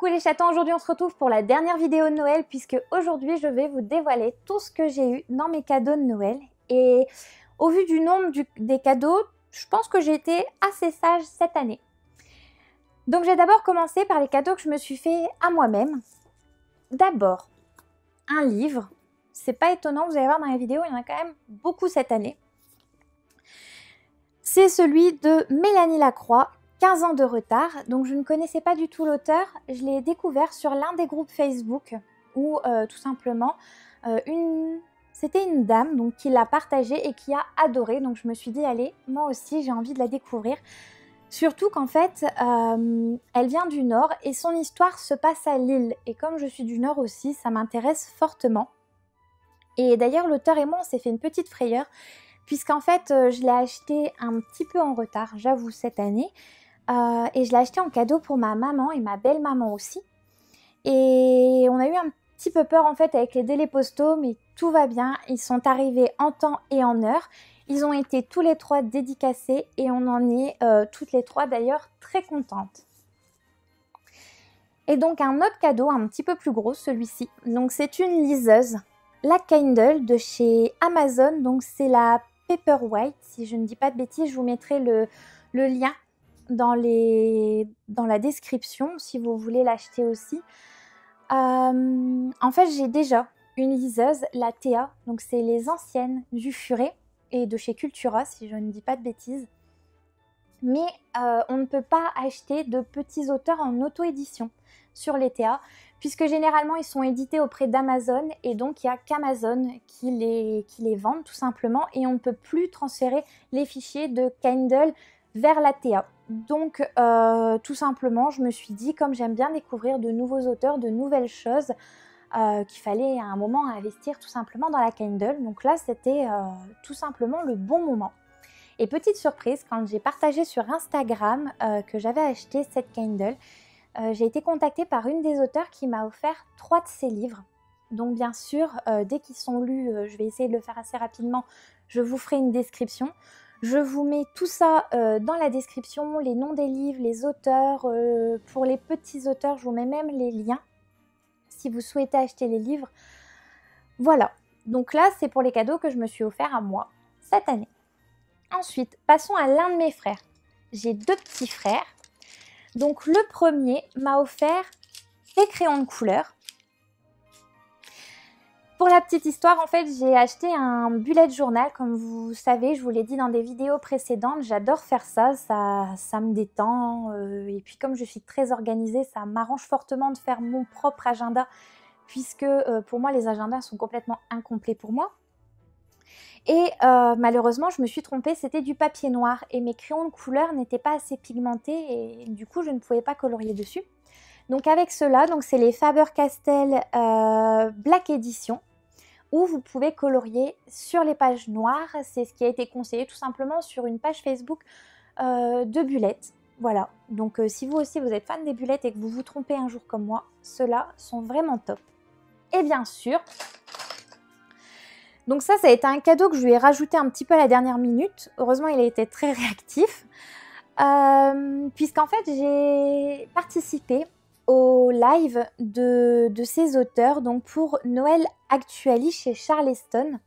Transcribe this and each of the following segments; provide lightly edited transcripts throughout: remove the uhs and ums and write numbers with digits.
Coucou les chatons, aujourd'hui on se retrouve pour la dernière vidéo de Noël puisque aujourd'hui je vais vous dévoiler tout ce que j'ai eu dans mes cadeaux de Noël. Et au vu du nombre des cadeaux, je pense que j'ai été assez sage cette année. Donc j'ai d'abord commencé par les cadeaux que je me suis fait à moi-même. D'abord, un livre. C'est pas étonnant, vous allez voir dans les vidéos, il y en a quand même beaucoup cette année. C'est celui de Mélanie Lacroix, 15 ans de retard. Donc je ne connaissais pas du tout l'auteur, je l'ai découvert sur l'un des groupes Facebook où tout simplement c'était une dame donc, qui l'a partagé et qui a adoré. Donc je me suis dit allez, moi aussi j'ai envie de la découvrir. Surtout qu'en fait, elle vient du Nord et son histoire se passe à Lille. Et comme je suis du Nord aussi, ça m'intéresse fortement. Et d'ailleurs, l'auteur et moi, on s'est fait une petite frayeur, puisqu'en fait, je l'ai acheté un petit peu en retard, j'avoue, cette année. Et je l'ai acheté en cadeau pour ma maman et ma belle-maman aussi. Et on a eu un petit peu peur en fait avec les délais postaux, mais tout va bien. Ils sont arrivés en temps et en heure. Ils ont été tous les trois dédicacés et on en est toutes les trois d'ailleurs très contentes. Et donc un autre cadeau un petit peu plus gros, celui-ci. Donc c'est une liseuse, la Kindle de chez Amazon. Donc c'est la Paperwhite, si je ne dis pas de bêtises. Je vous mettrai le lien dans la description si vous voulez l'acheter aussi. En fait, j'ai déjà une liseuse, la Théa. Donc c'est les anciennes du Furet et de chez Cultura, si je ne dis pas de bêtises. Mais on ne peut pas acheter de petits auteurs en auto-édition sur les Théa, puisque généralement ils sont édités auprès d'Amazon et donc il n'y a qu'Amazon qui les vendent tout simplement et on ne peut plus transférer les fichiers de Kindle vers la Théa. Donc tout simplement je me suis dit, comme j'aime bien découvrir de nouveaux auteurs, de nouvelles choses, qu'il fallait à un moment investir tout simplement dans la Kindle. Donc là c'était tout simplement le bon moment. Et petite surprise, quand j'ai partagé sur Instagram que j'avais acheté cette Kindle, j'ai été contactée par une des auteurs qui m'a offert 3 de ses livres. Donc bien sûr, dès qu'ils sont lus, je vais essayer de le faire assez rapidement, je vous ferai une description. Je vous mets tout ça dans la description, les noms des livres, les auteurs. Pour les petits auteurs, je vous mets même les liens si vous souhaitez acheter les livres. Voilà, donc là c'est pour les cadeaux que je me suis offert à moi cette année. Ensuite, passons à l'un de mes frères. J'ai 2 petits frères. Donc le premier m'a offert des crayons de couleur. Pour la petite histoire, en fait, j'ai acheté un bullet journal, comme vous savez, je vous l'ai dit dans des vidéos précédentes, j'adore faire ça, ça me détend. Et puis comme je suis très organisée, ça m'arrange fortement de faire mon propre agenda, puisque pour moi, les agendas sont complètement incomplets pour moi. Et malheureusement, je me suis trompée, c'était du papier noir et mes crayons de couleur n'étaient pas assez pigmentés et du coup, je ne pouvais pas colorier dessus. Donc avec ceux-là, c'est les Faber-Castell Black Edition où vous pouvez colorier sur les pages noires. C'est ce qui a été conseillé tout simplement sur une page Facebook de bullettes. Voilà, donc si vous aussi vous êtes fan des bullettes et que vous vous trompez un jour comme moi, ceux-là sont vraiment top. Et bien sûr, donc ça a été un cadeau que je lui ai rajouté un petit peu à la dernière minute. Heureusement, il a été très réactif. Puisqu'en fait, j'ai participé au live de ces auteurs donc pour Noël Actually chez Charleston.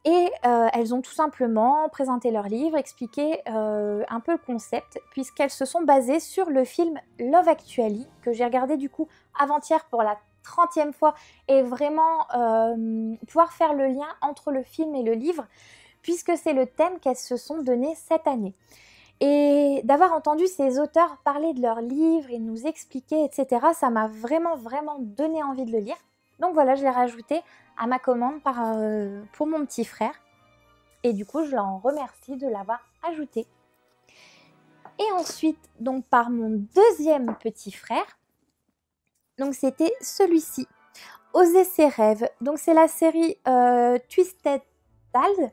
Et elles ont tout simplement présenté leur livre, expliqué un peu le concept, puisqu'elles se sont basées sur le film Love Actually, que j'ai regardé du coup avant-hier pour la 30e fois, et vraiment pouvoir faire le lien entre le film et le livre, puisque c'est le thème qu'elles se sont donné cette année. Et d'avoir entendu ces auteurs parler de leurs livres et nous expliquer, etc., ça m'a vraiment donné envie de le lire. Donc voilà, je l'ai rajouté à ma commande pour mon petit frère. Et du coup, je l'en remercie de l'avoir ajouté. Et ensuite, donc par mon deuxième petit frère, donc c'était celui-ci, Oser ses rêves. Donc c'est la série Twisted Tales.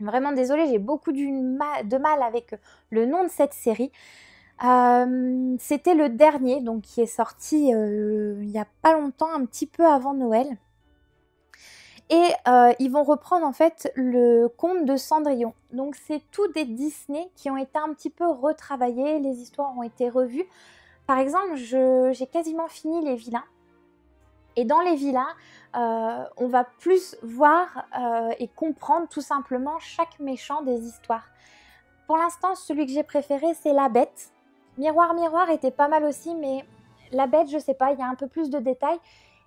Vraiment désolée, j'ai beaucoup de mal avec le nom de cette série. C'était le dernier, donc qui est sorti il n'y a pas longtemps, un petit peu avant Noël. Et ils vont reprendre en fait le conte de Cendrillon. Donc c'est tous des Disney qui ont été un petit peu retravaillés, les histoires ont été revues par exemple, j'ai quasiment fini les vilains. Et dans les vilains, on va plus voir et comprendre tout simplement chaque méchant des histoires. Pour l'instant, celui que j'ai préféré, c'est La Bête. Miroir, Miroir était pas mal aussi, mais La Bête, je sais pas, il y a un peu plus de détails.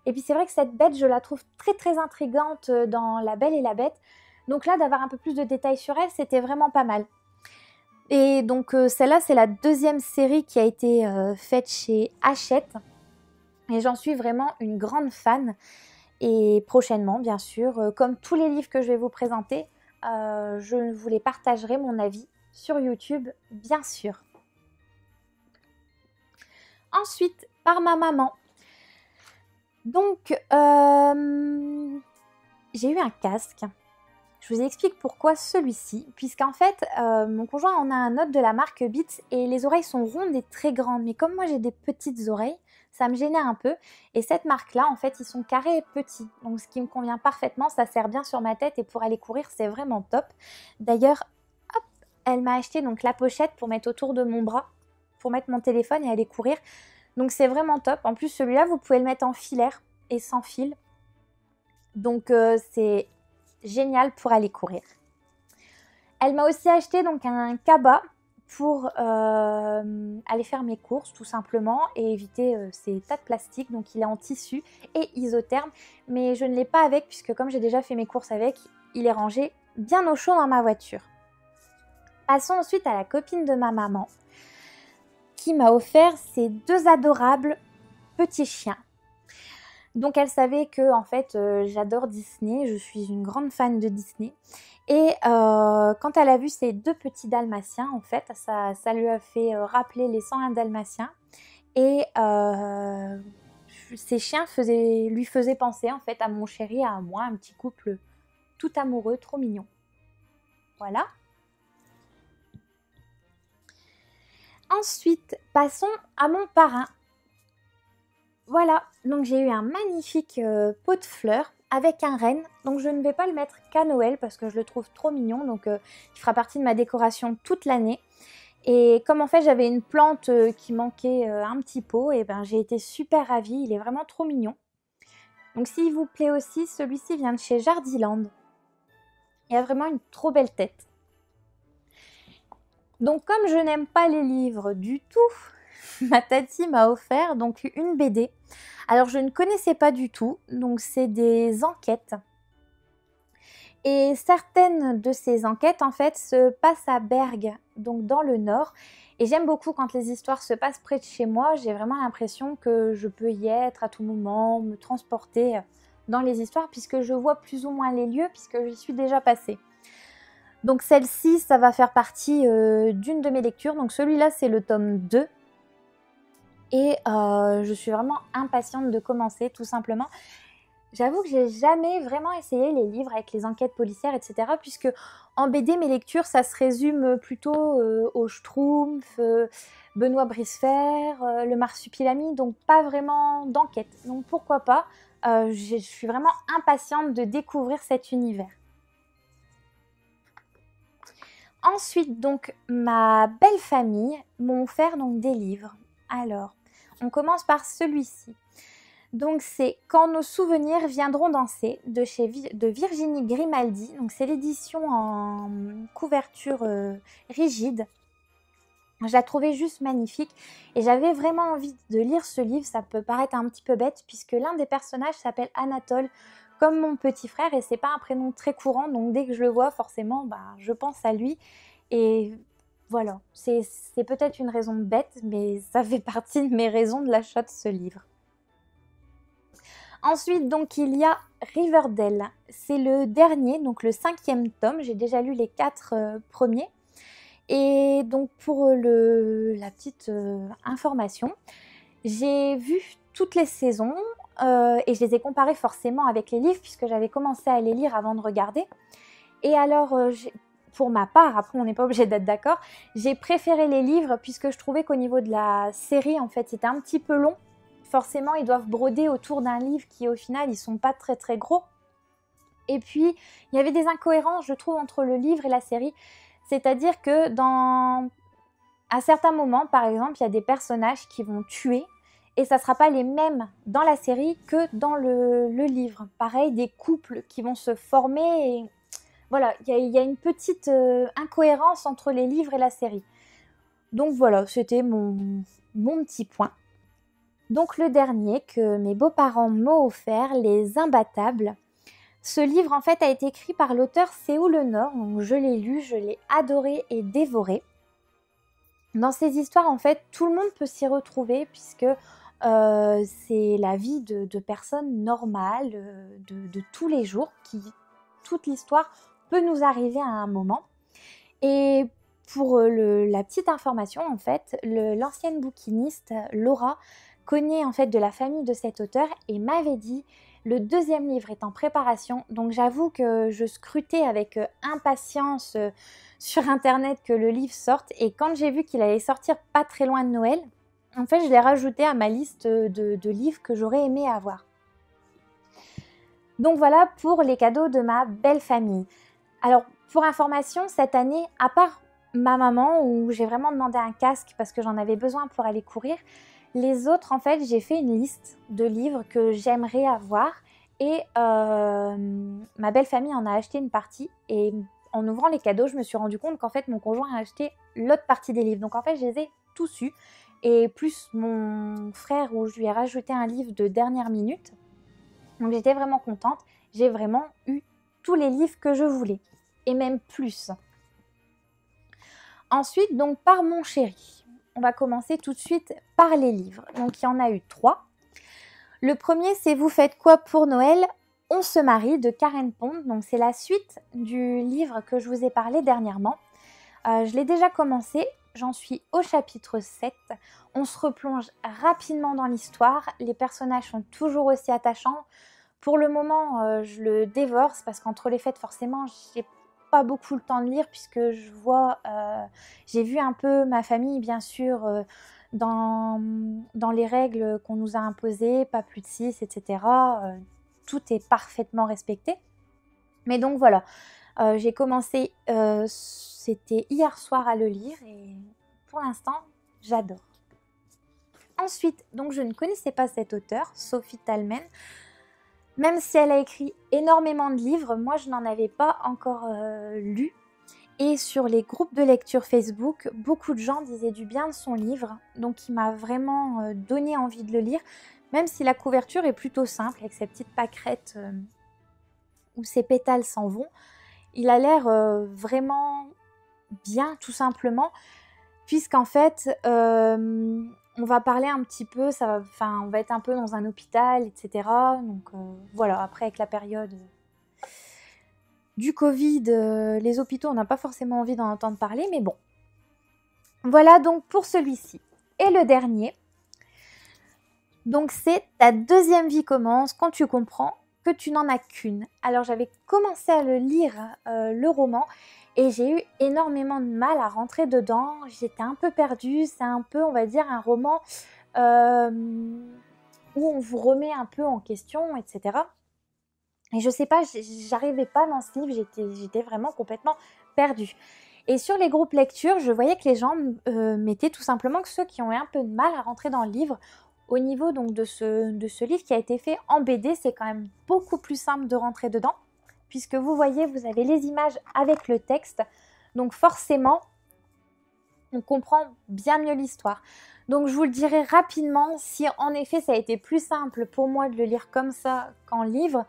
Et puis c'est vrai que cette bête, je la trouve très très intrigante dans La Belle et la Bête. Donc là, d'avoir un peu plus de détails sur elle, c'était vraiment pas mal. Et donc celle-là, c'est la deuxième série qui a été faite chez Hachette. Et j'en suis vraiment une grande fan. Et prochainement, bien sûr, comme tous les livres que je vais vous présenter, je vous les partagerai mon avis sur YouTube, bien sûr. Ensuite, par ma maman. Donc, j'ai eu un casque. Je vous explique pourquoi celui-ci. Puisqu'en fait, mon conjoint en a un autre de la marque Beats et les oreilles sont rondes et très grandes. Mais comme moi, j'ai des petites oreilles, ça me gênait un peu. Et cette marque-là, en fait, ils sont carrés et petits. Donc, ce qui me convient parfaitement, ça sert bien sur ma tête et pour aller courir, c'est vraiment top. D'ailleurs, hop, elle m'a acheté donc la pochette pour mettre autour de mon bras, pour mettre mon téléphone et aller courir. Donc, c'est vraiment top. En plus, celui-là, vous pouvez le mettre en filaire et sans fil. Donc, c'est génial pour aller courir. Elle m'a aussi acheté donc un cabas pour aller faire mes courses tout simplement et éviter ces tas de plastique. Donc il est en tissu et isotherme, mais je ne l'ai pas avec puisque comme j'ai déjà fait mes courses avec, il est rangé bien au chaud dans ma voiture. Passons ensuite à la copine de ma maman qui m'a offert ces deux adorables petits chiens. Donc elle savait que en fait j'adore Disney, je suis une grande fan de Disney. Et quand elle a vu ces deux petits dalmatiens, en fait, ça lui a fait rappeler les 101 dalmatiens. Et ces chiens lui faisaient penser en fait à mon chéri et à moi, un petit couple tout amoureux, trop mignon. Voilà. Ensuite, passons à mon parrain. Voilà, donc j'ai eu un magnifique pot de fleurs avec un renne. Donc je ne vais pas le mettre qu'à Noël parce que je le trouve trop mignon. Donc il fera partie de ma décoration toute l'année. Et comme en fait j'avais une plante qui manquait un petit pot, et ben j'ai été super ravie. Il est vraiment trop mignon. Donc s'il vous plaît aussi, celui-ci vient de chez Jardiland. Il a vraiment une trop belle tête. Donc comme je n'aime pas les livres du tout, ma tati m'a offert donc une BD. Alors je ne connaissais pas du tout, donc c'est des enquêtes. Et certaines de ces enquêtes en fait se passent à Bergue, donc dans le nord. Et j'aime beaucoup quand les histoires se passent près de chez moi, j'ai vraiment l'impression que je peux y être à tout moment, me transporter dans les histoires puisque je vois plus ou moins les lieux puisque j'y suis déjà passée. Donc celle-ci, ça va faire partie d'une de mes lectures, donc celui-là c'est le tome 2. Et je suis vraiment impatiente de commencer tout simplement. J'avoue que j'ai jamais vraiment essayé les livres avec les enquêtes policières, etc. Puisque en BD, mes lectures, ça se résume plutôt au Schtroumpf, Benoît Brisefer, le Marsupilami, donc pas vraiment d'enquête. Donc pourquoi pas, je suis vraiment impatiente de découvrir cet univers. Ensuite, donc, ma belle famille m'ont offert donc des livres. Alors, on commence par celui-ci. Donc c'est Quand nos souvenirs viendront danser de Virginie Grimaldi. Donc c'est l'édition en couverture rigide. Je la trouvais juste magnifique et j'avais vraiment envie de lire ce livre. Ça peut paraître un petit peu bête puisque l'un des personnages s'appelle Anatole comme mon petit frère et c'est pas un prénom très courant. Donc dès que je le vois forcément je pense à lui et voilà. C'est peut-être une raison bête mais ça fait partie de mes raisons de l'achat de ce livre. Ensuite, donc, il y a Riverdale. C'est le dernier, donc le 5e tome. J'ai déjà lu les 4 premiers. Et donc, pour la petite information, j'ai vu toutes les saisons et je les ai comparées forcément avec les livres puisque j'avais commencé à les lire avant de regarder. Et alors, pour ma part, après on n'est pas obligé d'être d'accord, j'ai préféré les livres puisque je trouvais qu'au niveau de la série, en fait, c'était un petit peu long. Forcément, ils doivent broder autour d'un livre qui, au final, ils sont pas très très gros. Et puis, il y avait des incohérences, je trouve, entre le livre et la série. C'est-à-dire que À certains moments, par exemple, il y a des personnages qui vont tuer et ça ne sera pas les mêmes dans la série que dans le livre. Pareil, des couples qui vont se former et voilà, il y a une petite incohérence entre les livres et la série. Donc voilà, c'était mon petit point. Donc le dernier que mes beaux-parents m'ont offert, Les Imbattables. Ce livre en fait a été écrit par l'auteur Séou Le Nord, donc je l'ai lu, je l'ai adoré et dévoré. Dans ces histoires en fait tout le monde peut s'y retrouver puisque c'est la vie de personnes normales, de tous les jours, toute l'histoire peut nous arriver à un moment. Et pour la petite information en fait, l'ancienne bouquiniste Laura connaît en fait de la famille de cet auteur et m'avait dit le deuxième livre est en préparation, donc j'avoue que je scrutais avec impatience sur internet que le livre sorte et quand j'ai vu qu'il allait sortir pas très loin de Noël, en fait je l'ai rajouté à ma liste de livres que j'aurais aimé avoir. Donc voilà pour les cadeaux de ma belle famille. Alors pour information, cette année, à part ma maman où j'ai vraiment demandé un casque parce que j'en avais besoin pour aller courir, les autres, en fait, j'ai fait une liste de livres que j'aimerais avoir et ma belle famille en a acheté une partie et en ouvrant les cadeaux, je me suis rendu compte qu'en fait, mon conjoint a acheté l'autre partie des livres. Donc en fait, je les ai tous eus et plus mon frère où je lui ai rajouté un livre de dernière minute. Donc j'étais vraiment contente. J'ai vraiment eu tous les livres que je voulais et même plus. Ensuite, donc par mon chéri. On va commencer tout de suite par les livres. Donc, il y en a eu 3. Le premier, c'est Vous faites quoi pour Noël? On se marie de Karen Pond. Donc, c'est la suite du livre que je vous ai parlé dernièrement. Je l'ai déjà commencé. J'en suis au chapitre 7. On se replonge rapidement dans l'histoire. Les personnages sont toujours aussi attachants. Pour le moment, je le dévore parce qu'entre les fêtes, forcément, j'ai pas beaucoup le temps de lire puisque j'ai vu un peu ma famille bien sûr dans les règles qu'on nous a imposées, pas plus de 6, etc. Tout est parfaitement respecté. Mais donc voilà, j'ai commencé, c'était hier soir à le lire et pour l'instant, j'adore. Ensuite, donc je ne connaissais pas cette auteure, Sophie Talmen. Même si elle a écrit énormément de livres, moi je n'en avais pas encore lu. Et sur les groupes de lecture Facebook, beaucoup de gens disaient du bien de son livre. Donc il m'a vraiment donné envie de le lire. Même si la couverture est plutôt simple, avec ses petites pâquerettes où ses pétales s'en vont. Il a l'air vraiment bien, tout simplement. Puisqu'en fait, on va parler un petit peu, on va être un peu dans un hôpital, etc. Donc voilà, après avec la période du Covid, les hôpitaux, on n'a pas forcément envie d'en entendre parler, mais bon. Voilà donc pour celui-ci. Et le dernier, donc c'est Ta deuxième vie commence quand tu comprends que tu n'en as qu'une. Alors j'avais commencé à le lire, le roman, et j'ai eu énormément de mal à rentrer dedans. J'étais un peu perdue. C'est un peu, on va dire, un roman où on vous remet un peu en question, etc. Et je sais pas, j'arrivais pas dans ce livre. J'étais vraiment complètement perdue. Et sur les groupes lecture, je voyais que les gens mettaient tout simplement que ceux qui ont eu un peu de mal à rentrer dans le livre, au niveau donc de ce livre qui a été fait en BD, c'est quand même beaucoup plus simple de rentrer dedans. Puisque vous voyez, vous avez les images avec le texte. Donc forcément, on comprend bien mieux l'histoire. Donc je vous le dirai rapidement, si en effet ça a été plus simple pour moi de le lire comme ça qu'en livre.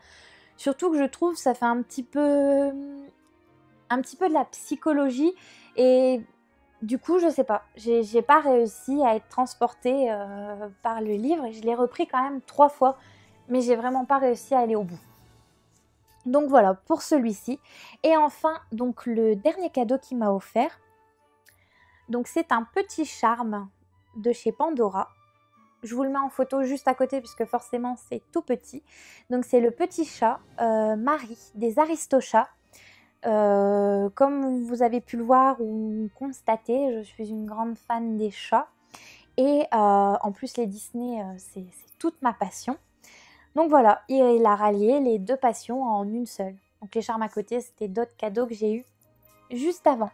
Surtout que je trouve que ça fait un petit peu de la psychologie. Et du coup, je sais pas, j'ai pas réussi à être transportée par le livre. Et je l'ai repris quand même 3 fois. Mais j'ai vraiment pas réussi à aller au bout. Donc voilà, pour celui-ci. Et enfin, donc le dernier cadeau qu'il m'a offert. Donc c'est un petit charme de chez Pandora. Je vous le mets en photo juste à côté puisque forcément c'est tout petit. Donc c'est le petit chat Marie des Aristochats. Comme vous avez pu le voir ou constater, je suis une grande fan des chats. Et en plus les Disney, c'est toute ma passion. Donc voilà, il a rallié les 2 passions en une seule. Donc les charmes à côté, c'était d'autres cadeaux que j'ai eus juste avant.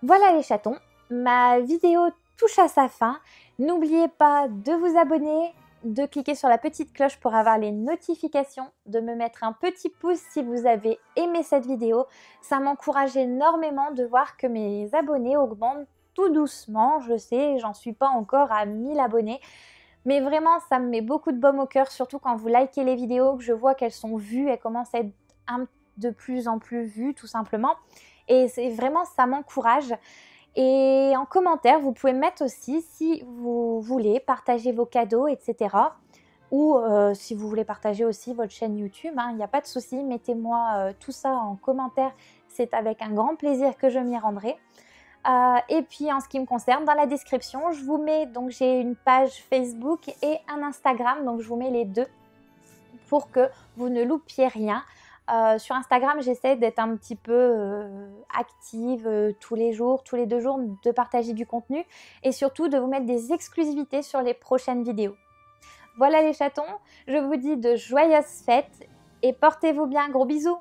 Voilà les chatons, ma vidéo touche à sa fin. N'oubliez pas de vous abonner, de cliquer sur la petite cloche pour avoir les notifications, de me mettre un petit pouce si vous avez aimé cette vidéo. Ça m'encourage énormément de voir que mes abonnés augmentent tout doucement. Je sais, j'en suis pas encore à 1000 abonnés. Mais vraiment, ça me met beaucoup de baume au cœur, surtout quand vous likez les vidéos, que je vois qu'elles sont vues, elles commencent à être de plus en plus vues, tout simplement. Et c'est vraiment, ça m'encourage. Et en commentaire, vous pouvez mettre aussi, si vous voulez, partager vos cadeaux, etc. Ou si vous voulez partager aussi votre chaîne YouTube, il n'y a pas de souci, mettez-moi tout ça en commentaire. C'est avec un grand plaisir que je m'y rendrai. Et puis en ce qui me concerne, dans la description, je vous mets, donc j'ai une page Facebook et un Instagram, donc je vous mets les deux pour que vous ne loupiez rien. Sur Instagram, j'essaie d'être un petit peu active tous les jours, tous les 2 jours, de partager du contenu et surtout de vous mettre des exclusivités sur les prochaines vidéos. Voilà les chatons, je vous dis de joyeuses fêtes et portez-vous bien, gros bisous!